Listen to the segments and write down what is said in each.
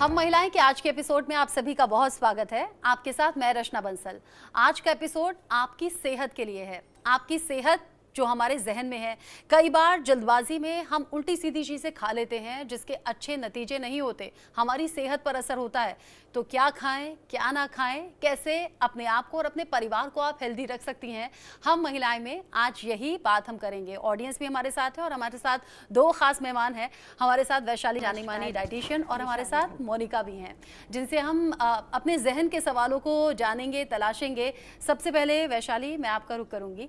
हम महिलाएं के आज के एपिसोड में आप सभी का बहुत स्वागत है। आपके साथ मैं रचना बंसल। आज का एपिसोड आपकी सेहत के लिए है। आपकी सेहत जो हमारे जहन में है। कई बार जल्दबाजी में हम उल्टी सीधी चीजें खा लेते हैं जिसके अच्छे नतीजे नहीं होते, हमारी सेहत पर असर होता है। तो क्या खाएं, क्या ना खाएं, कैसे अपने आप को और अपने परिवार को आप हेल्दी रख सकती हैं, हम महिलाएं में आज यही बात हम करेंगे। ऑडियंस भी हमारे साथ है और हमारे साथ दो खास मेहमान हैं। हमारे साथ वैशाली जानी मानी डाइटिशियन और हमारे साथ मोनिका भी हैं, जिनसे हम अपने जहन के सवालों को जानेंगे, तलाशेंगे। सबसे पहले वैशाली, मैं आपका रुख करूंगी।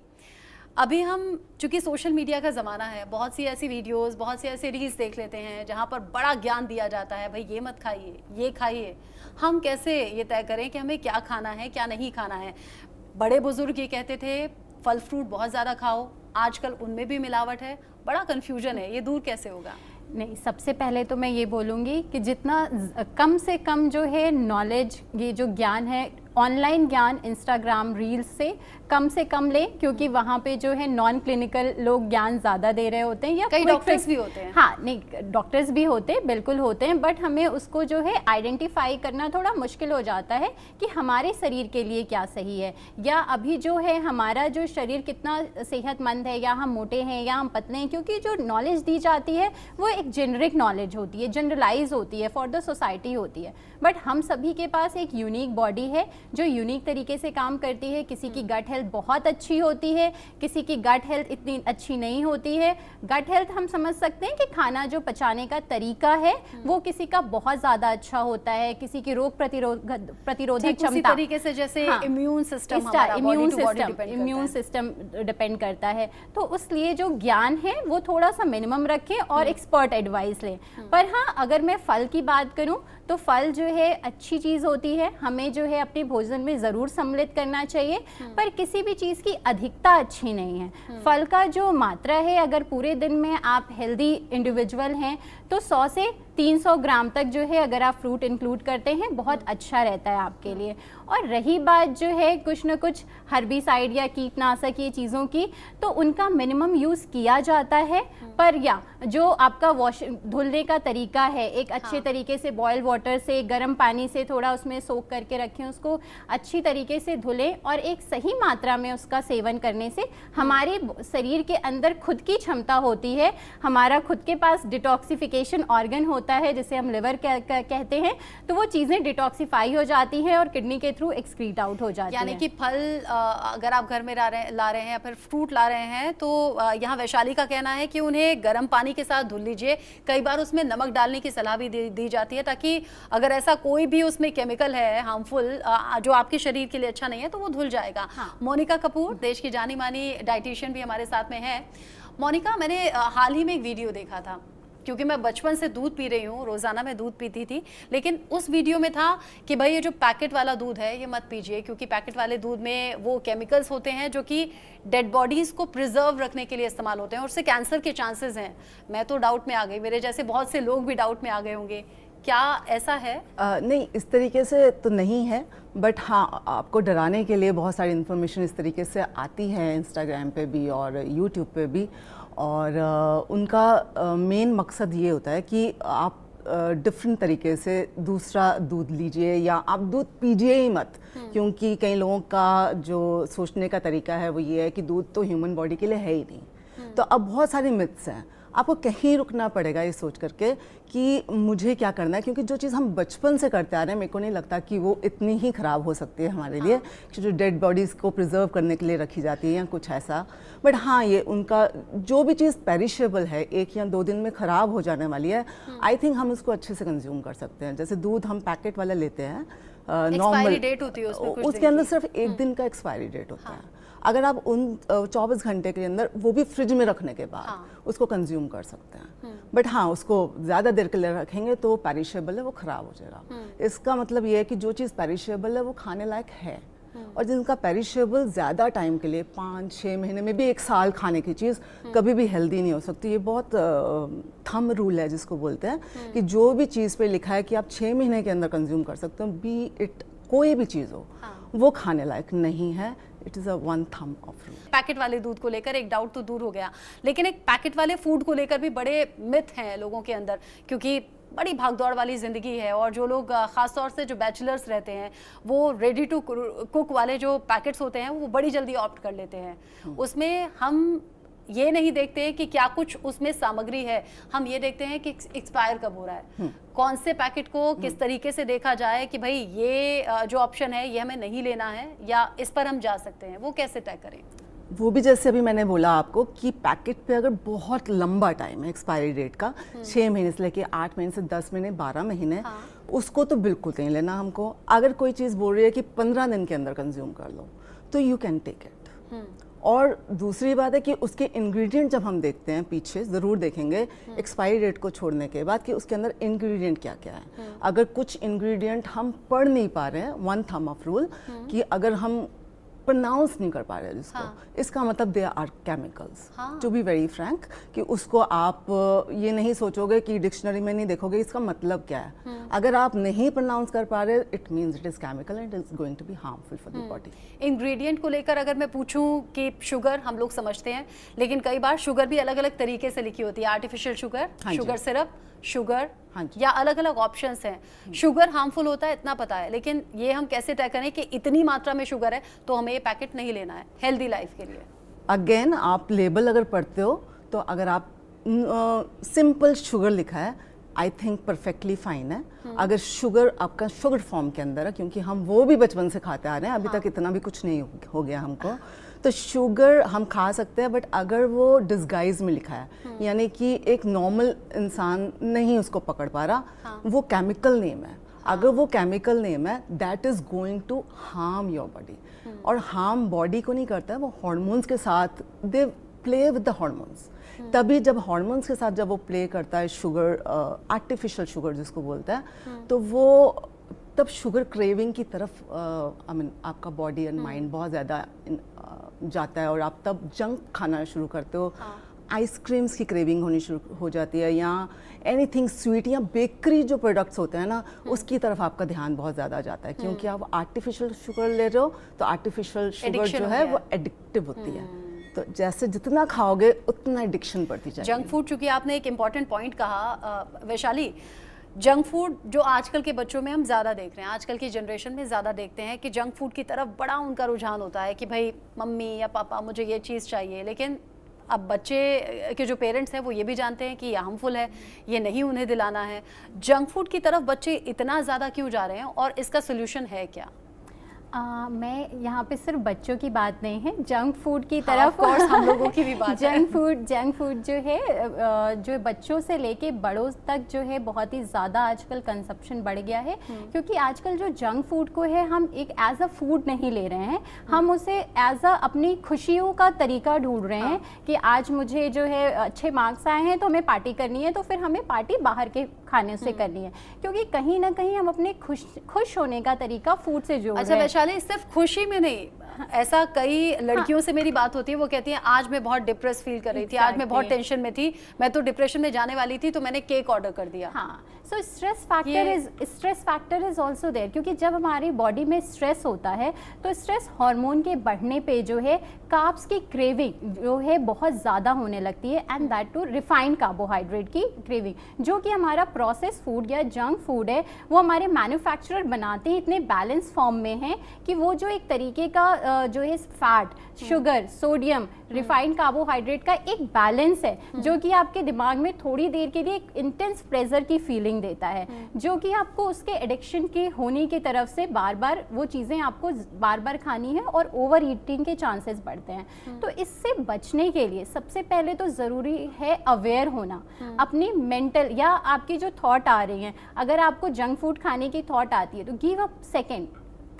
अभी हम चूंकि सोशल मीडिया का ज़माना है, बहुत सी ऐसी वीडियोस, बहुत से ऐसे रील्स देख लेते हैं जहाँ पर बड़ा ज्ञान दिया जाता है, भाई ये मत खाइए, ये खाइए। हम कैसे ये तय करें कि हमें क्या खाना है, क्या नहीं खाना है? बड़े बुजुर्ग ये कहते थे फल फ्रूट बहुत ज़्यादा खाओ, आजकल उनमें भी मिलावट है, बड़ा कन्फ्यूजन है, ये दूर कैसे होगा? नहीं, सबसे पहले तो मैं ये बोलूँगी कि जितना कम से कम जो है नॉलेज, ये जो ज्ञान है, ऑनलाइन ज्ञान इंस्टाग्राम रील्स से कम लें, क्योंकि वहाँ पे जो है नॉन क्लिनिकल लोग ज्ञान ज़्यादा दे रहे होते हैं, या कई डॉक्टर्स भी होते हैं। हाँ, नहीं, डॉक्टर्स भी होते हैं, बिल्कुल होते हैं, बट हमें उसको जो है आइडेंटिफाई करना थोड़ा मुश्किल हो जाता है कि हमारे शरीर के लिए क्या सही है, या अभी जो है हमारा जो शरीर कितना सेहतमंद है, या हम मोटे हैं या हम पतले हैं। क्योंकि जो नॉलेज दी जाती है वो एक जेनरिक नॉलेज होती है, जनरलाइज होती है, फॉर द सोसाइटी होती है। बट हम सभी के पास एक यूनिक बॉडी है जो यूनिक तरीके से काम करती है। किसी की गट हेल्थ बहुत अच्छी होती है, किसी की गट हेल्थ इतनी अच्छी नहीं होती है। गट हेल्थ हम समझ सकते हैं कि खाना जो पचाने का तरीका है वो किसी का बहुत ज़्यादा अच्छा होता है, किसी की रोग प्रतिरोधक क्षमता, तरीके से जैसे इम्यून सिस्टम डिपेंड करता है। तो उसलिए जो ज्ञान है वो थोड़ा सा मिनिमम रखें और एक्सपर्ट एडवाइस लें। पर हाँ, अगर मैं फल की बात करूं तो फल जो है अच्छी चीज़ होती है, हमें जो है अपने भोजन में ज़रूर सम्मिलित करना चाहिए, पर किसी भी चीज़ की अधिकता अच्छी नहीं है। फल का जो मात्रा है, अगर पूरे दिन में आप हेल्दी इंडिविजुअल हैं तो 100 से 300 ग्राम तक जो है अगर आप फ्रूट इंक्लूड करते हैं, बहुत अच्छा रहता है आपके लिए। और रही बात जो है कुछ न कुछ हर्बिसाइड या कीटनाशक ये चीज़ों की, तो उनका मिनिमम यूज़ किया जाता है। पर या जो आपका वॉश धुलने का तरीका है, एक अच्छे तरीके से बॉयल वाटर से, गर्म पानी से थोड़ा उसमें सोक करके रखें, उसको अच्छी तरीके से धुलें, और एक सही मात्रा में उसका सेवन करने से हमारे शरीर के अंदर खुद की क्षमता होती है। हमारा खुद के पास डिटॉक्सिफिकेशन ऑर्गन होता है जिसे हम लिवर कहते हैं, तो वो चीज़ें डिटॉक्सिफाई हो जाती हैं और किडनी के थ्रू एक्सक्रीट आउट हो जाती हैं। यानी कि फल अगर आप घर में ला रहे हैं या फिर फ्रूट ला रहे हैं, तो यहाँ वैशाली का कहना है कि उन्हें गर्म पानी के साथ धुल लीजिए। कई बार उसमें नमक डालने की सलाह भी दी जाती है, ताकि अगर ऐसा कोई भी उसमें केमिकल है हार्मफुल जो आपके शरीर के लिए अच्छा नहीं है तो वो धुल जाएगा। मोनिका कपूर, देश की जानी मानी डाइटिशियन भी हमारे साथ में है। मोनिका, मैंने हाल ही में एक वीडियो देखा था, क्योंकि मैं बचपन से दूध पी रही हूँ, रोज़ाना मैं दूध पीती थी, लेकिन उस वीडियो में था कि भाई ये जो पैकेट वाला दूध है ये मत पीजिए, क्योंकि पैकेट वाले दूध में वो केमिकल्स होते हैं जो कि डेड बॉडीज़ को प्रिजर्व रखने के लिए इस्तेमाल होते हैं और उससे कैंसर के चांसेस हैं। मैं तो डाउट में आ गई, मेरे जैसे बहुत से लोग भी डाउट में आ गए होंगे। क्या ऐसा है? नहीं, इस तरीके से तो नहीं है, बट हाँ, आपको डराने के लिए बहुत सारी इन्फॉर्मेशन इस तरीके से आती है इंस्टाग्राम पे भी और यूट्यूब पे भी। और उनका मेन मकसद ये होता है कि आप डिफरेंट तरीके से दूसरा दूध लीजिए, या आप दूध पीजिए ही मत। क्योंकि कई लोगों का जो सोचने का तरीका है वो ये है कि दूध तो ह्यूमन बॉडी के लिए है ही नहीं। तो अब बहुत सारी मिथ्स हैं। आपको कहीं रुकना पड़ेगा ये सोच करके कि मुझे क्या करना है, क्योंकि जो चीज़ हम बचपन से करते आ रहे हैं, मेरे को नहीं लगता कि वो इतनी ही ख़राब हो सकती है हमारे लिए, कि जो डेड बॉडीज़ को प्रिजर्व करने के लिए रखी जाती है या कुछ ऐसा। बट हाँ, ये उनका जो भी चीज़ पेरिशेबल है, 1 या 2 दिन में ख़राब हो जाने वाली है, आई थिंक हम उसको अच्छे से कंज्यूम कर सकते हैं। जैसे दूध हम पैकेट वाला लेते हैं, नॉर्मल डेट होती है उसके अंदर सिर्फ 1 दिन का एक्सपायरी डेट होता है। अगर आप उन 24 घंटे के अंदर, वो भी फ्रिज में रखने के बाद उसको कंज्यूम कर सकते हैं। बट हाँ, उसको ज़्यादा देर के लिए रखेंगे तो पेरिशेबल है, वो ख़राब हो जाएगा। इसका मतलब ये है कि जो चीज़ पेरिशेबल है वो खाने लायक है, और जिनका पेरिशेबल ज़्यादा टाइम के लिए 5-6 महीने में भी 1 साल खाने की चीज़ कभी भी हेल्दी नहीं हो सकती। ये बहुत थंब रूल है जिसको बोलते हैं, कि जो भी चीज़ पे लिखा है कि आप 6 महीने के अंदर कंज्यूम कर सकते हो, बी इट कोई भी चीज़ हो, वो खाने लायक नहीं है। It is a one thumb of rule. Packet वाले दूध को लेकर एक डाउट तो दूर हो गया, लेकिन एक पैकेट वाले फूड को लेकर भी बड़े मिथ हैं लोगों के अंदर, क्योंकि बड़ी भागदौड़ वाली ज़िंदगी है, और जो लोग ख़ास तौर से जो बैचलर्स रहते हैं वो रेडी टू कुक वाले जो पैकेट्स होते हैं वो बड़ी जल्दी ऑप्ट कर लेते हैं। उसमें हम ये नहीं देखते कि क्या कुछ उसमें सामग्री है, हम ये देखते हैं कि एक्सपायर कब हो रहा है, कौन से पैकेट को किस तरीके से देखा जाए कि भाई ये जो ऑप्शन है ये हमें नहीं लेना है या इस पर हम जा सकते हैं, वो कैसे तय करें? वो भी जैसे अभी मैंने बोला आपको कि पैकेट पे अगर बहुत लंबा टाइम है एक्सपायरी डेट का, 6 महीने से लेके 8 महीने से 10 महीने 12 महीने, हाँ। उसको तो बिल्कुल नहीं लेना हमको। अगर कोई चीज़ बोल रही है कि 15 दिन के अंदर कंज्यूम कर लो तो यू कैन टेक इट। और दूसरी बात है कि उसके इंग्रेडिएंट जब हम देखते हैं पीछे ज़रूर देखेंगे एक्सपायरी डेट को छोड़ने के बाद कि उसके अंदर इंग्रेडिएंट क्या क्या है। अगर कुछ इंग्रेडिएंट हम पढ़ नहीं पा रहे हैं, वन थंब ऑफ रूल, कि अगर हम प्रोनाउंस नहीं कर पा रहे हैं जिसको, इसका मतलब they are chemicals, to be very frank, कि उसको आप ये नहीं सोचोगे कि डिक्शनरी में नहीं देखोगे इसका मतलब क्या है। अगर आप नहीं प्रोनाउंस कर पा रहे, it means it is chemical and it is going to be harmful for the body. Ingredient को लेकर अगर मैं पूछूं कि शुगर हम लोग समझते हैं, लेकिन कई बार शुगर भी अलग अलग तरीके से लिखी होती है, artificial sugar, sugar syrup, sugar, या अलग अलग ऑप्शंस हैं। शुगर हार्मफुल होता है इतना पता है, लेकिन ये हम कैसे तय करें कि इतनी मात्रा में शुगर है तो हमें ये पैकेट नहीं लेना है हेल्दी लाइफ के लिए? अगेन आप लेबल अगर पढ़ते हो तो अगर आप सिंपल शुगर लिखा है, आई थिंक परफेक्टली फाइन है। अगर शुगर आपका शुगर फॉर्म के अंदर है, क्योंकि हम वो भी बचपन से खाते आ रहे हैं, अभी तक इतना भी कुछ नहीं हो गया हमको, तो शुगर हम खा सकते हैं, बट अगर वो डिस्गाइज में लिखा है, यानी कि एक नॉर्मल इंसान नहीं उसको पकड़ पा रहा, वो केमिकल नेम है, अगर वो केमिकल नेम है, that is going to harm your body. और हार्म बॉडी को नहीं करता है, वो हॉर्मोन्स के साथ they play with the hormones. तभी जब हॉर्मोन्स के साथ जब वो प्ले करता है शुगर, आर्टिफिशियल शुगर जिसको बोलता है, तो वो तब शुगर क्रेविंग की तरफ आई मीन आपका बॉडी एंड माइंड बहुत ज़्यादा जाता है, और आप तब जंक खाना शुरू करते हो। आइसक्रीम्स की क्रेविंग होनी शुरू हो जाती है, या एनीथिंग स्वीट या बेकरी जो प्रोडक्ट्स होते हैं ना, उसकी तरफ आपका ध्यान बहुत ज़्यादा जाता है, क्योंकि आप आर्टिफिशियल शुगर ले रहे हो, तो आर्टिफिशियल शुगर जो है वो एडिक्टिव होती है। तो जैसे जितना खाओगे उतना एडिक्शन बढ़ती जाएगी। जंक फूड, चूंकि आपने एक इम्पॉर्टेंट पॉइंट कहा वैशाली, जंक फूड जो आजकल के बच्चों में हम ज़्यादा देख रहे हैं, आजकल की जनरेशन में ज़्यादा देखते हैं कि जंक फूड की तरफ बड़ा उनका रुझान होता है कि भाई मम्मी या पापा मुझे ये चीज़ चाहिए, लेकिन अब बच्चे के जो पेरेंट्स हैं वो ये भी जानते हैं कि ये हार्मफुल है, ये नहीं उन्हें दिलाना है। जंक फूड की तरफ बच्चे इतना ज़्यादा क्यों जा रहे हैं और इसका सोल्यूशन है क्या? मैं यहाँ पे सिर्फ बच्चों की बात नहीं है, जंक फूड की हाँ, तरफ कोर्स हम लोगों की भी बात जंक फूड जो है जो बच्चों से लेके बड़ों तक जो है बहुत ही ज़्यादा आजकल कंजप्शन बढ़ गया है। क्योंकि आजकल जो जंक फूड को है हम एक एज अ फूड नहीं ले रहे हैं, हम उसे एज अ अपनी खुशियों का तरीका ढूंढ रहे हैं कि आज मुझे जो है अच्छे मार्क्स आए हैं तो हमें पार्टी करनी है, तो फिर हमें पार्टी बाहर के खाने से करनी है, क्योंकि कहीं ना कहीं हम अपने खुश होने का तरीका फूड से जोड़ रहे हैं। सिर्फ खुशी में नहीं, ऐसा कई लड़कियों से मेरी बात होती है, वो कहती हैं आज मैं बहुत डिप्रेस फील कर रही थी, आज मैं बहुत टेंशन में थी, मैं तो डिप्रेशन में जाने वाली थी तो मैंने केक ऑर्डर कर दिया। हाँ, so stress factor is also there, क्योंकि जब हमारी बॉडी में स्ट्रेस होता है तो स्ट्रेस हार्मोन के बढ़ने पे जो है कार्ब्स की क्रेविंग जो है बहुत ज़्यादा होने लगती है, and that too refined carbohydrate की क्रेविंग, जो कि हमारा प्रोसेस फूड या जंक फूड है वो हमारे मैन्युफैक्चरर बनाते ही इतने बैलेंस फॉर्म में हैं कि वो जो एक तरीके का जो है fat, sugar, sodium, refined carbohydrate का एक बैलेंस है, जो कि आपके दिमाग में थोड़ी देर के लिए एक इंटेंस प्रेशर की फीलिंग देता है, जो कि आपको उसके एडिक्शन के होने की तरफ से बार बार वो चीज़ें आपको बार बार खानी है और ओवर ईटिंग के चांसेस बढ़ते हैं। तो इससे बचने के लिए सबसे पहले तो ज़रूरी है अवेयर होना अपनी मेंटल या आपकी जो थॉट आ रही हैं। अगर आपको जंक फूड खाने की थॉट आती है तो गिव अ सेकेंड,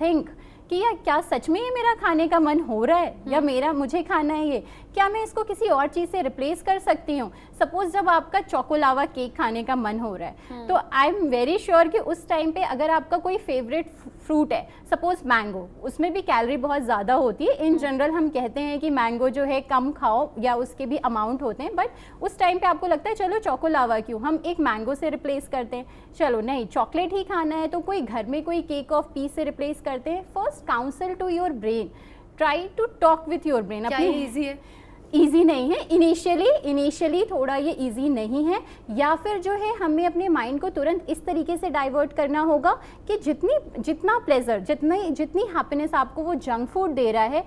थिंक कि यार क्या सच में ये मेरा खाने का मन हो रहा है, या मुझे खाना है ये, क्या मैं इसको किसी और चीज़ से रिप्लेस कर सकती हूँ। सपोज जब आपका चोको लावा केक खाने का मन हो रहा है तो आई एम वेरी श्योर कि उस टाइम पे अगर आपका कोई फेवरेट फ्रूट है, सपोज मैंगो, उसमें भी कैलोरी बहुत ज़्यादा होती है। इन जनरल हम कहते हैं कि मैंगो जो है कम खाओ या उसके भी अमाउंट होते हैं, बट उस टाइम पे आपको लगता है चलो चोको लावा क्यों, हम एक मैंगो से रिप्लेस करते हैं, चलो नहीं चॉकलेट ही खाना है तो कोई घर में कोई केक ऑफ पीस से रिप्लेस करते हैं। First counsel to your brain, try to talk with your brain. क्या ये इजी है? इजी नहीं है। इनिशियली थोड़ा ये इजी नहीं है, या फिर जो है हमें अपने माइंड को तुरंत इस तरीके से डाइवर्ट करना होगा कि जितना प्लेजर, जितनी हैप्पीनेस आपको वो जंक फूड दे रहा है,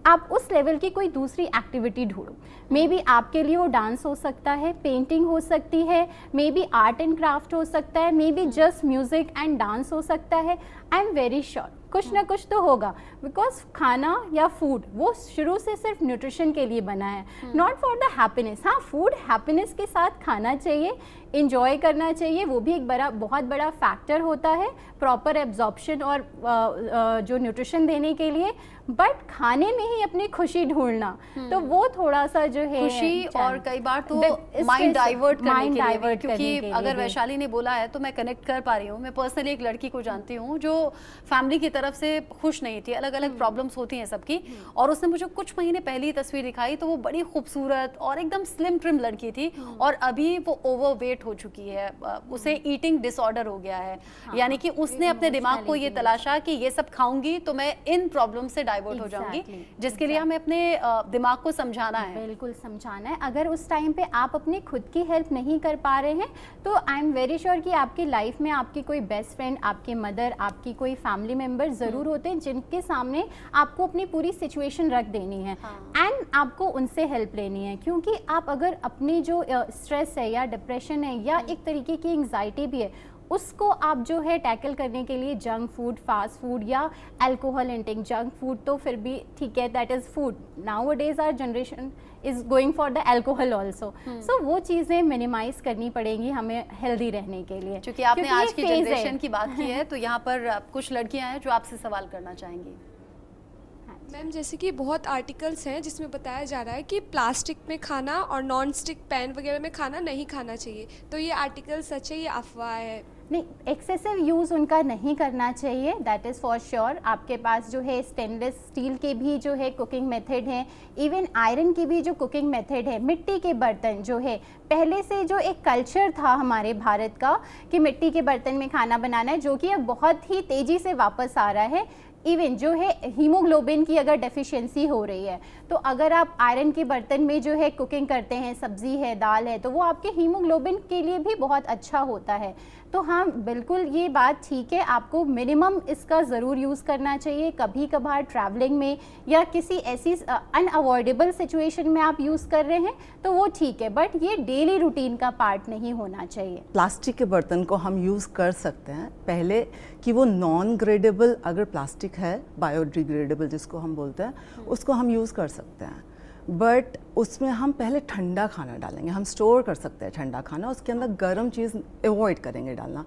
आप उस लेवल की कोई दूसरी एक्टिविटी ढूंढो। मे बी आपके लिए वो डांस हो सकता है, पेंटिंग हो सकती है, may be art and craft हो सकता है, may be just music and dance हो सकता है। आई एम वेरी श्योर कुछ ना कुछ तो होगा, बिकॉज खाना या फूड वो शुरू से सिर्फ न्यूट्रिशन के लिए बना है, नॉट फॉर द हैप्पीनेस। हाँ, फूड हैप्पीनेस के साथ खाना चाहिए, इंजॉय करना चाहिए, वो भी एक बहुत बड़ा फैक्टर होता है प्रॉपर एब्जॉर्प्शन और जो न्यूट्रिशन देने के लिए। बट खाने में ही अपनी खुशी ढूंढना, तो वो थोड़ा सा जो है खुशी और कई बार तो माइंड डाइवर्ट करने के लिए, क्योंकि अगर भी। वैशाली ने बोला है तो मैं कनेक्ट कर पा रही हूँ। मैं पर्सनली एक लड़की को जानती हूँ जो फैमिली की तरफ से खुश नहीं थी, अलग अलग प्रॉब्लम्स होती हैं सबकी, और उसने मुझे कुछ महीने पहले ही तस्वीर दिखाई तो वो बड़ी खूबसूरत और एकदम स्लिम ट्रिम लड़की थी, और अभी वो ओवरवेट हो चुकी है, उसे ईटिंग डिसऑर्डर हो गया है। यानी कि उसने अपने दिमाग को ये तलाशा कि ये सब खाऊंगी तो मैं इन प्रॉब्लम से डाइवर्ट हो जाऊंगी, जिसके लिए हमें अपने दिमाग को समझाना है। बिल्कुल समझाना है। अगर उस टाइम पे आप अपनी खुद की हेल्प नहीं कर पा रहे हैं, तो आई एम वेरी श्योर कि आपकी लाइफ में आपकी कोई बेस्ट फ्रेंड, आपकी मदर, आपकी कोई फैमिली मेंबर ज़रूर होते हैं जिनके सामने आपको अपनी पूरी सिचुएशन रख देनी है एंड आपको उनसे हेल्प लेनी है। क्योंकि आप अगर अपनी जो स्ट्रेस है या डिप्रेशन है या एक तरीके की एंग्जाइटी भी है, उसको आप जो है टैकल करने के लिए जंक फूड, फास्ट फूड या अल्कोहल इंटेक, जंक फूड तो फिर भी ठीक है, that is food. Nowadays our generation is going for the alcohol also, so वो चीज़ें मिनिमाइज करनी पड़ेंगी हमें हेल्दी रहने के लिए। क्योंकि आपने आज की जनरेशन की बात की है, तो यहाँ पर कुछ लड़कियां हैं जो आपसे सवाल करना चाहेंगी। मैम, जैसे कि बहुत आर्टिकल्स हैं जिसमें बताया जा रहा है कि प्लास्टिक में खाना और नॉन स्टिक पैन वगैरह में खाना नहीं खाना चाहिए, तो ये आर्टिकल सच है, ये अफवाह है? नहीं, एक्सेसिव यूज़ उनका नहीं करना चाहिए, दैट इज़ फॉर श्योर। आपके पास जो है स्टेनलेस स्टील के भी जो है कुकिंग मेथड हैं, इवन आयरन की भी जो कुकिंग मेथड है। मिट्टी के बर्तन जो है, पहले से जो एक कल्चर था हमारे भारत का कि मिट्टी के बर्तन में खाना बनाना है, जो कि अब बहुत ही तेज़ी से वापस आ रहा है। इवन जो है हीमोग्लोबिन की अगर डेफिशिएंसी हो रही है, तो अगर आप आयरन के बर्तन में जो है कुकिंग करते हैं, सब्जी है, दाल है, तो वो आपके हीमोग्लोबिन के लिए भी बहुत अच्छा होता है। तो हाँ, बिल्कुल ये बात ठीक है, आपको मिनिमम इसका ज़रूर यूज़ करना चाहिए। कभी कभार ट्रैवलिंग में या किसी ऐसी अनअवॉइडेबल सिचुएशन में आप यूज़ कर रहे हैं तो वो ठीक है, बट ये डेली रूटीन का पार्ट नहीं होना चाहिए। प्लास्टिक के बर्तन को हम यूज़ कर सकते हैं पहले कि वो नॉन ग्रेडेबल अगर प्लास्टिक है, बायोडिग्रेडेबल जिसको हम बोलते हैं, उसको हम यूज़ कर सकते हैं। बट उसमें हम पहले ठंडा खाना डालेंगे, हम स्टोर कर सकते हैं ठंडा खाना, उसके अंदर गर्म चीज़ अवॉइड करेंगे डालना।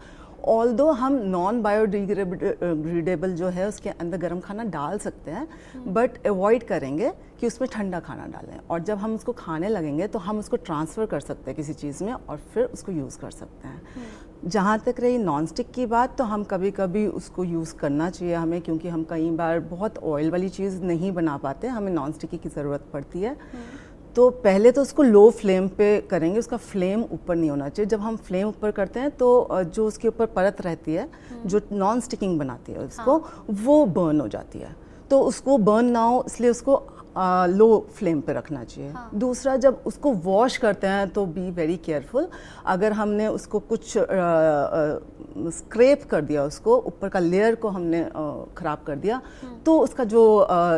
ऑल्दो हम नॉन बायोडिग्रेडेबल जो है उसके अंदर गर्म खाना डाल सकते हैं, बट अवॉइड करेंगे कि उसमें ठंडा खाना डालें। और जब हम उसको खाने लगेंगे तो हम उसको ट्रांसफ़र कर सकते हैं किसी चीज़ में और फिर उसको यूज़ कर सकते हैं। जहाँ तक रही नॉन स्टिक की बात, तो हम कभी कभी उसको यूज़ करना चाहिए हमें, क्योंकि हम कई बार बहुत ऑयल वाली चीज़ नहीं बना पाते, हमें नॉन स्टिक की ज़रूरत पड़ती है। तो पहले तो उसको लो फ्लेम पे करेंगे, उसका फ्लेम ऊपर नहीं होना चाहिए। जब हम फ्लेम ऊपर करते हैं तो जो उसके ऊपर परत रहती है जो नॉन स्टिकिंग बनाती है उसको, वो बर्न हो जाती है। तो उसको बर्न ना हो इसलिए उसको लो फ्लेम पे रखना चाहिए। दूसरा, जब उसको वॉश करते हैं तो बी वेरी केयरफुल। अगर हमने उसको कुछ स्क्रैप कर दिया, उसको ऊपर का लेयर को हमने ख़राब कर दिया, तो उसका जो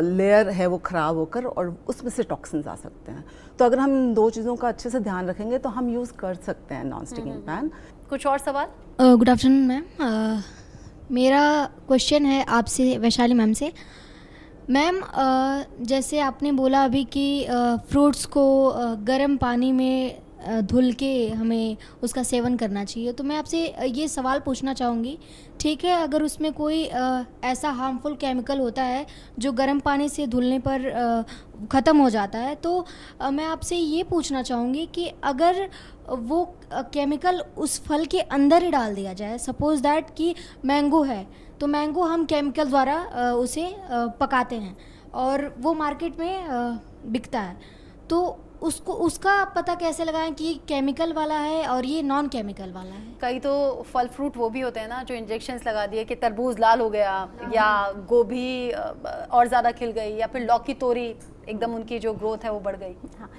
लेयर है वो ख़राब होकर और उसमें से टॉक्सिन्स आ सकते हैं। तो अगर हम दो चीज़ों का अच्छे से ध्यान रखेंगे तो हम यूज़ कर सकते हैं नॉन स्टिकिंग पैन। कुछ और सवाल? गुड आफ्टरनून मैम, मेरा क्वेश्चन है आपसे, वैशाली मैम से। मैम, जैसे आपने बोला अभी कि फ्रूट्स को गर्म पानी में धुल के हमें उसका सेवन करना चाहिए, तो मैं आपसे ये सवाल पूछना चाहूँगी, ठीक है, अगर उसमें कोई ऐसा हार्मफुल केमिकल होता है जो गर्म पानी से धुलने पर ख़त्म हो जाता है, तो मैं आपसे ये पूछना चाहूँगी कि अगर वो केमिकल उस फल के अंदर ही डाल दिया जाए, सपोज़ दैट कि मैंगो है, तो मैंगो हम केमिकल द्वारा उसे पकाते हैं और वो मार्केट में बिकता है, तो उसका पता कैसे लगाएं कि ये केमिकल वाला है और ये नॉन केमिकल वाला है? कई तो फल फ्रूट वो भी होते हैं ना जो इंजेक्शंस लगा दिए कि तरबूज लाल हो गया, या गोभी और ज़्यादा खिल गई, या फिर लौकी तोरी एकदम उनकी जो ग्रोथ है वो बढ़ गई? हाँ,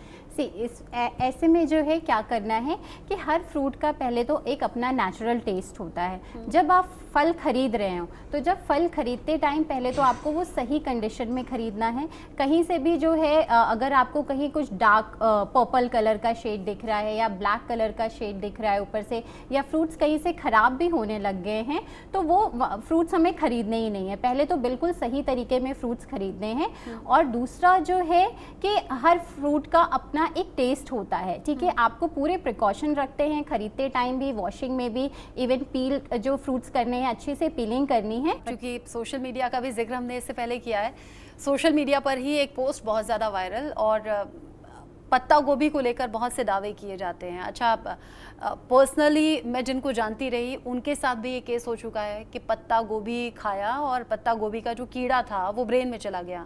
ऐसे में जो है क्या करना है कि हर फ्रूट का पहले तो एक अपना नेचुरल टेस्ट होता है। जब आप फल खरीद रहे हो तो जब फल खरीदते टाइम पहले तो आपको वो सही कंडीशन में खरीदना है। कहीं से भी जो है अगर आपको कहीं कुछ डार्क पर्पल कलर का शेड दिख रहा है या ब्लैक कलर का शेड दिख रहा है ऊपर से, या फ्रूट्स कहीं से ख़राब भी होने लग गए हैं, तो वो फ्रूट्स हमें खरीदने ही नहीं है। पहले तो बिल्कुल सही तरीके में फ्रूट्स खरीदने हैं। और दूसरा जो है कि हर फ्रूट का अपना एक टेस्ट होता है, ठीक है। आपको पूरे प्रिकॉशन रखते हैं खरीदते टाइम भी, वॉशिंग में भी, इवन पील जो फ्रूट्स करने हैं अच्छे से पीलिंग करनी है। क्योंकि सोशल मीडिया का भी जिक्र हमने इससे पहले किया है, सोशल मीडिया पर ही एक पोस्ट बहुत ज़्यादा वायरल और पत्ता गोभी को लेकर बहुत से दावे किए जाते हैं। अच्छा, पर्सनली मैं जिनको जानती रही उनके साथ भी ये केस हो चुका है कि पत्ता गोभी खाया और पत्ता गोभी का जो कीड़ा था वो ब्रेन में चला गया।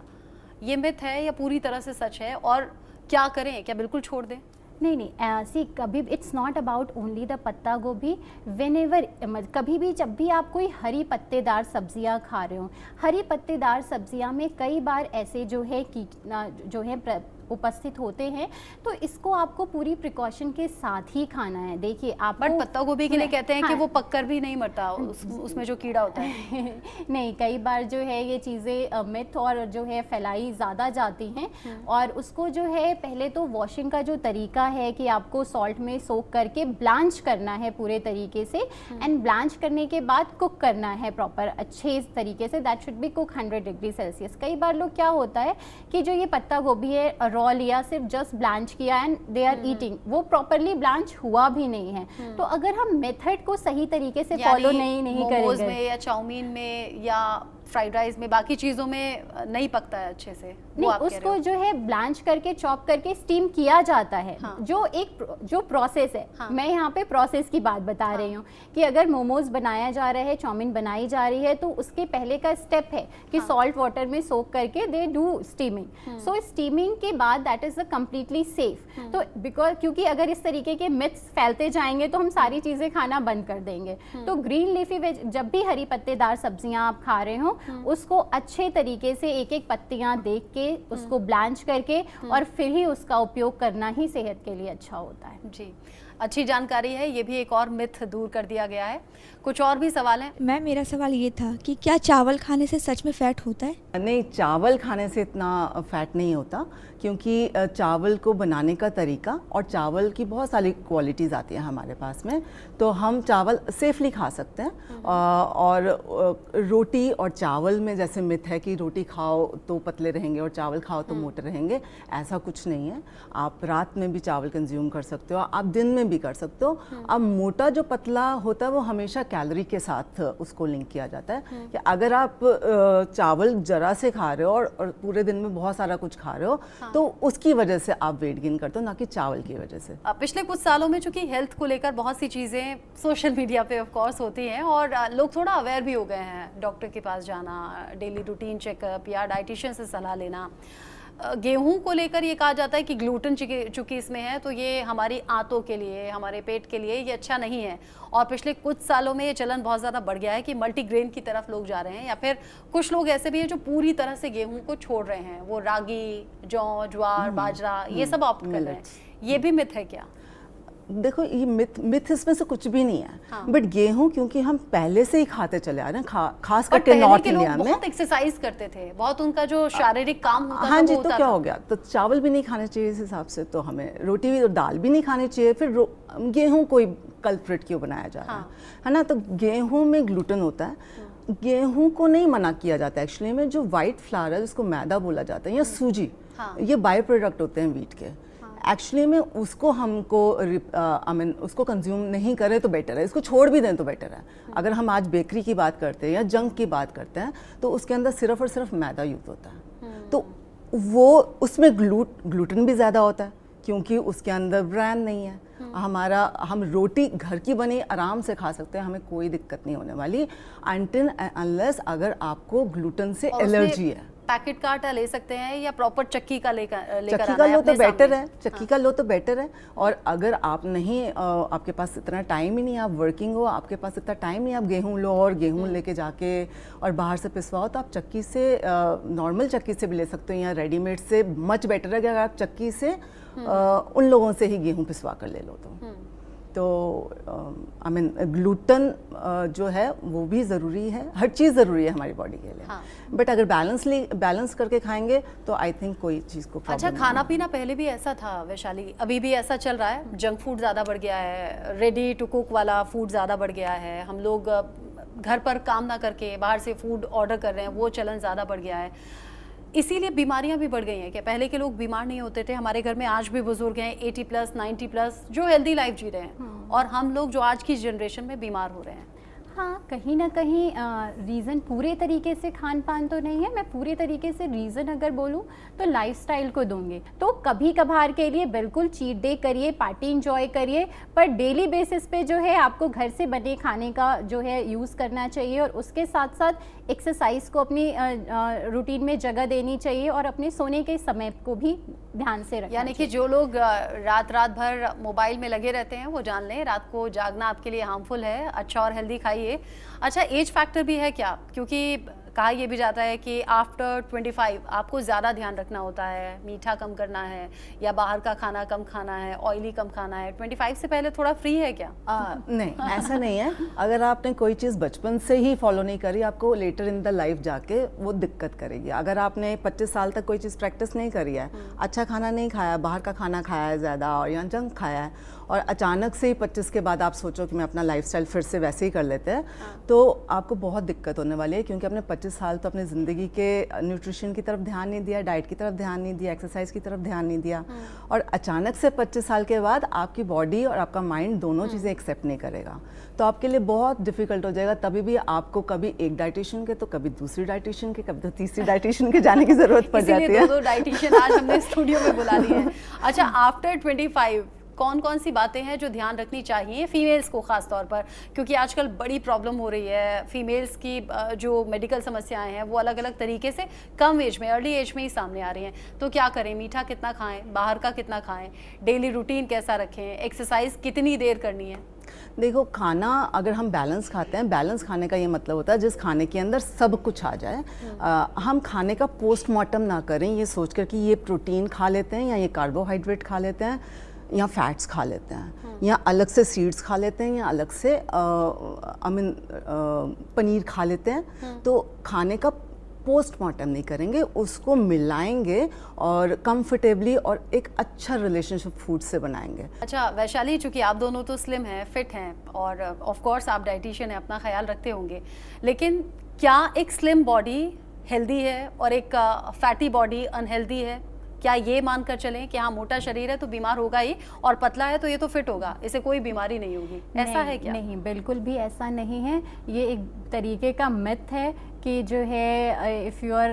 ये मिथ है या पूरी तरह से सच है, और क्या करें, क्या बिल्कुल छोड़ दें? नहीं, सी कभी it's not about only the पत्ता गोभी। वेनेवर कभी भी जब भी आप कोई हरी पत्तेदार सब्जियां खा रहे हो, हरी पत्तेदार सब्जियां में कई बार ऐसे जो है जो है उपस्थित होते हैं, तो इसको आपको पूरी प्रिकॉशन के साथ ही खाना है। देखिए आप बट पत्ता गोभी के लिए कहते हैं कि हाँ, वो पककर भी नहीं मरता, उसमें जो कीड़ा होता है। नहीं, कई बार जो है ये चीज़ें मिथ और जो है फैलाई ज़्यादा जाती हैं। और उसको जो है पहले तो वॉशिंग का जो तरीका है कि आपको सॉल्ट में सोक करके ब्लांच करना है पूरे तरीके से, एंड ब्लांच करने के बाद कुक करना है प्रॉपर अच्छे तरीके से। That should be cook 100 degree Celsius. कई बार लोग क्या होता है कि जो ये पत्ता गोभी है रॉ लिया, सिर्फ जस्ट ब्लांच किया एंड दे आर ईटिंग, वो प्रॉपरली ब्लांच हुआ भी नहीं है। तो अगर हम मेथड को सही तरीके से फॉलो नहीं मोमोज करेंगे में या चाउमीन में या फ्राइड राइस में, बाकी चीज़ों में नहीं पकता है अच्छे से, वो नहीं, आप कह रहे उसको हो? जो है ब्लांच करके चॉप करके स्टीम किया जाता है। हाँ। जो प्रोसेस है, हाँ। मैं यहाँ पे प्रोसेस की बात बता रही हूँ कि अगर मोमोज बनाया जा रहा है, चाउमीन बनाई जा रही है, तो उसके पहले का स्टेप है कि सॉल्ट वाटर में सोक करके they do steaming. So steaming के बाद दैट इज कम्प्लीटली सेफ। तो क्योंकि अगर इस तरीके के मिथ्स फैलते जाएंगे तो हम सारी चीज़ें खाना बंद कर देंगे। तो ग्रीन लीफी वेज, जब भी हरी पत्तेदार सब्जियां आप खा रहे हो, उसको अच्छे तरीके से एक एक पत्तियां देख के उसको ब्लांच करके और फिर ही उसका उपयोग करना ही सेहत के लिए अच्छा होता है। जी, अच्छी जानकारी है, ये भी एक और मिथ दूर कर दिया गया है। कुछ और भी सवाल हैं? मैम, मेरा सवाल ये था कि क्या चावल खाने से सच में फ़ैट होता है? नहीं, चावल खाने से इतना फैट नहीं होता, क्योंकि चावल को बनाने का तरीका और चावल की बहुत सारी क्वालिटीज़ आती हैं हमारे पास में, तो हम चावल सेफली खा सकते हैं। और रोटी और चावल में जैसे मिथ है कि रोटी खाओ तो पतले रहेंगे और चावल खाओ तो मोटे रहेंगे, ऐसा कुछ नहीं है। आप रात में भी चावल कंज्यूम कर सकते हो, आप दिन में भी कर सकते हो। अब मोटा जो पतला होता है वो हमेशा कैलोरी के साथ उसको लिंक किया जाता है कि अगर आप चावल जरा से खा रहे हो और पूरे दिन में बहुत सारा कुछ खा रहे हो, तो उसकी वजह से आप वेट गेन करते हो, ना कि चावल की वजह से। पिछले कुछ सालों में चूंकि हेल्थ को लेकर बहुत सी चीज़ें सोशल मीडिया पे ऑफ कोर्स होती हैं और लोग थोड़ा अवेयर भी हो गए हैं। डॉक्टर के पास जाना, डेली रूटीन चेकअप या डाइटिशियन से सलाह लेना। गेहूं को लेकर ये कहा जाता है कि ग्लूटेन चूंकि इसमें है तो ये हमारी आंतों के लिए, हमारे पेट के लिए ये अच्छा नहीं है। और पिछले कुछ सालों में ये चलन बहुत ज़्यादा बढ़ गया है कि मल्टीग्रेन की तरफ लोग जा रहे हैं, या फिर कुछ लोग ऐसे भी हैं जो पूरी तरह से गेहूं को छोड़ रहे हैं, वो रागी, जौ, ज्वार, बाजरा ये सब ऑप्ट कर रहे हैं। ये भी मिथ है क्या? देखो, ये मिथ इसमें से कुछ भी नहीं है। हाँ। बट गेहूं क्योंकि हम पहले से ही खाते चले आ रहे हैं, खास और करके पहले नॉर्थ के लोग इंडिया में। बहुत एक्सरसाइज करते थे, बहुत उनका जो शारीरिक काम होता था हाँ जी, वो तो होता क्या था। हो गया, तो चावल भी नहीं खाने चाहिए इस हिसाब से, तो हमें रोटी भी और दाल भी नहीं खानी चाहिए। फिर गेहूं कोई कल्प्रिट क्यों बनाया जा रहा है ना? तो गेहूं में ग्लूटेन होता है। गेहूं को नहीं मना किया जाता एक्चुअली में। जो वाइट फ्लावर है जिसको मैदा बोला जाता है या सूजी, ये बाय प्रोडक्ट होते हैं वीट के। एक्चुअली में उसको हमको उसको कंज्यूम नहीं करें तो बेटर है, इसको छोड़ भी दें तो बेटर है। अगर हम आज बेकरी की बात करते हैं या जंक की बात करते हैं तो उसके अंदर सिर्फ और सिर्फ मैदा यूज होता है। तो वो उसमें ग्लूटेन भी ज़्यादा होता है क्योंकि उसके अंदर ब्रांड नहीं है। हम रोटी घर की बनी आराम से खा सकते हैं, हमें कोई दिक्कत नहीं होने वाली अनटिल अनलेस अगर आपको ग्लूटेन से और एलर्जी है। पैकेट का आटा ले सकते हैं या प्रॉपर चक्की का लेकर चक्की आना का है लो तो अपने बेटर सामने? है, चक्की का लो तो बेटर है। और अगर आप नहीं आपके पास इतना टाइम ही नहीं, आप वर्किंग हो, आपके पास इतना टाइम नहीं, आप गेहूं लो और गेहूं लेके जाके और बाहर से पिसवाओ, तो आप चक्की से नॉर्मल चक्की से भी ले सकते हो या रेडीमेड से मच बेटर है कि अगर आप चक्की से उन लोगों से ही गेहूं पिसवा कर ले लो तो आई मीन ग्लूटन जो है वो भी ज़रूरी है, हर चीज़ ज़रूरी है हमारी बॉडी के लिए। हाँ। बट अगर बैलेंस करके खाएंगे तो आई थिंक कोई चीज़ को अच्छा, problem खाना पीना पहले भी ऐसा था वैशाली, अभी भी ऐसा चल रहा है? जंक फूड ज़्यादा बढ़ गया है, रेडी टू कुक वाला फूड ज़्यादा बढ़ गया है, हम लोग घर पर काम ना करके बाहर से फूड ऑर्डर कर रहे हैं, वो चलन ज़्यादा बढ़ गया है, इसीलिए बीमारियां भी बढ़ गई हैं क्या? पहले के लोग बीमार नहीं होते थे, हमारे घर में आज भी बुजुर्ग हैं 80+ 90+ जो हेल्दी लाइफ जी रहे हैं, और हम लोग जो आज की जनरेशन में बीमार हो रहे हैं। हाँ, कहीं ना कहीं रीज़न पूरे तरीके से खान पान तो नहीं है। मैं पूरे तरीके से रीज़न अगर बोलूँ तो लाइफस्टाइल को दूंगी। तो कभी कभार के लिए बिल्कुल चीट डे करिए, पार्टी इंजॉय करिए, पर डेली बेसिस पे जो है आपको घर से बने खाने का जो है यूज़ करना चाहिए, और उसके साथ साथ एक्सरसाइज को अपनी रूटीन में जगह देनी चाहिए, और अपने सोने के समय को भी ध्यान से रखना यानी कि जो लोग रात भर मोबाइल में लगे रहते हैं वो जान लें रात को जागना आपके लिए हार्मफुल है, अच्छा और हेल्दी खाइए। अच्छा, एज फैक्टर भी है क्या? क्योंकि कहा यह भी जाता है कि आफ्टर 25 आपको ज़्यादा ध्यान रखना होता है, मीठा कम करना है या बाहर का खाना कम खाना है, ऑयली कम खाना है। 25 से पहले थोड़ा फ्री है क्या? नहीं, ऐसा नहीं है। अगर आपने कोई चीज़ बचपन से ही फॉलो नहीं करी, आपको लेटर इन द लाइफ जाके वो दिक्कत करेगी। अगर आपने 25 साल तक कोई चीज़ प्रैक्टिस नहीं करी है, अच्छा खाना नहीं खाया, बाहर का खाना खाया है ज़्यादा और या जंक खाया है, और अचानक से ही 25 के बाद आप सोचो कि मैं अपना लाइफस्टाइल फिर से वैसे ही कर लेते हैं, तो आपको बहुत दिक्कत होने वाली है। क्योंकि आपने 25 साल तो अपनी ज़िंदगी के न्यूट्रिशन की तरफ ध्यान नहीं दिया, डाइट की तरफ ध्यान नहीं दिया, एक्सरसाइज की तरफ ध्यान नहीं दिया, और अचानक से 25 साल के बाद आपकी बॉडी और आपका माइंड दोनों चीज़ें एक्सेप्ट नहीं करेगा, तो आपके लिए बहुत डिफिकल्ट हो जाएगा। तभी भी आपको कभी एक डाइटिशियन के तो कभी दूसरी डाइटिशियन के, कभी तो तीसरी डाइटिशियन के जाने की ज़रूरत पड़ जाती है। दो डाइटिशियन आज हमने स्टूडियो में बुला लिए हैं। अच्छा, आफ्टर 25 कौन कौन सी बातें हैं जो ध्यान रखनी चाहिए फीमेल्स को खास तौर पर? क्योंकि आजकल बड़ी प्रॉब्लम हो रही है, फीमेल्स की जो मेडिकल समस्याएं हैं वो अलग अलग तरीके से कम एज में, अर्ली एज में ही सामने आ रही हैं। तो क्या करें? मीठा कितना खाएं, बाहर का कितना खाएं, डेली रूटीन कैसा रखें, एक्सरसाइज कितनी देर करनी है? देखो, खाना अगर हम बैलेंस खाते हैं, बैलेंस खाने का ये मतलब होता है जिस खाने के अंदर सब कुछ आ जाए। हम खाने का पोस्टमार्टम ना करें ये सोचकर कि ये प्रोटीन खा लेते हैं या ये कार्बोहाइड्रेट खा लेते हैं या फैट्स खा लेते हैं या अलग से सीड्स खा लेते हैं या अलग से पनीर खा लेते हैं। तो खाने का पोस्टमार्टम नहीं करेंगे, उसको मिलाएंगे और कंफर्टेबली और एक अच्छा रिलेशनशिप फूड से बनाएंगे। अच्छा वैशाली, चूंकि आप दोनों तो स्लिम हैं, फिट हैं, और ऑफ कोर्स आप डाइटिशियन हैं, अपना ख्याल रखते होंगे, लेकिन क्या एक स्लिम बॉडी हेल्दी है और एक फैटी बॉडी अनहेल्दी है? क्या ये मानकर चलें कि हाँ मोटा शरीर है तो बीमार होगा ही, और पतला है तो ये तो फिट होगा, इसे कोई बीमारी नहीं होगी, ऐसा है क्या? नहीं, बिल्कुल भी ऐसा नहीं है। ये एक तरीके का मिथ है कि जो है if you are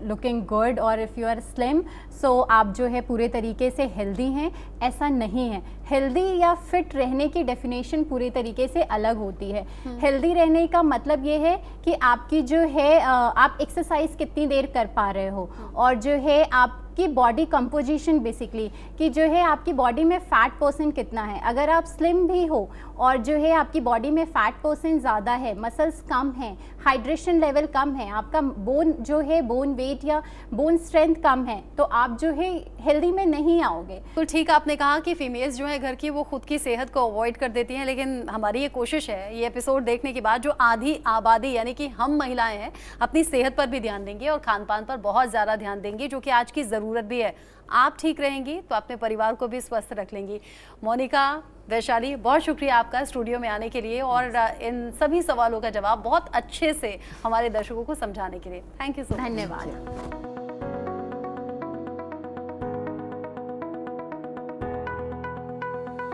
looking good और if you are slim so आप जो है पूरे तरीके से हेल्दी हैं, ऐसा नहीं है। हेल्दी या फिट रहने की डेफिनेशन पूरे तरीके से अलग होती है। हेल्दी रहने का मतलब ये है कि आपकी जो है आप एक्सरसाइज कितनी देर कर पा रहे हो, और जो है आपकी बॉडी कंपोजिशन बेसिकली कि जो है आपकी बॉडी में फ़ैट परसेंट कितना है। अगर आप स्लिम भी हो और जो है आपकी बॉडी में फ़ैट परसेंट ज़्यादा है, मसल्स कम हैं, हाइड्रेशन लेवल कम है, आपका बोन जो है बोन वेट या बोन स्ट्रेंथ कम है, तो आप जो है हेल्दी में नहीं आओगे। तो ठीक आपने कहा कि फीमेल्स जो है घर की वो खुद की सेहत को अवॉइड कर देती हैं, लेकिन हमारी ये कोशिश है ये एपिसोड देखने के बाद जो आधी आबादी यानी कि हम महिलाएं हैं अपनी सेहत पर भी ध्यान देंगे और खान पान पर बहुत ज़्यादा ध्यान देंगे, जो कि आज की ज़रूरत भी है। आप ठीक रहेंगी तो अपने परिवार को भी स्वस्थ रख लेंगी। मोनिका, वैशाली, बहुत शुक्रिया आपका स्टूडियो में आने के लिए और इन सभी सवालों का जवाब बहुत अच्छे से हमारे दर्शकों को समझाने के लिए। Thank you so much. धन्यवाद।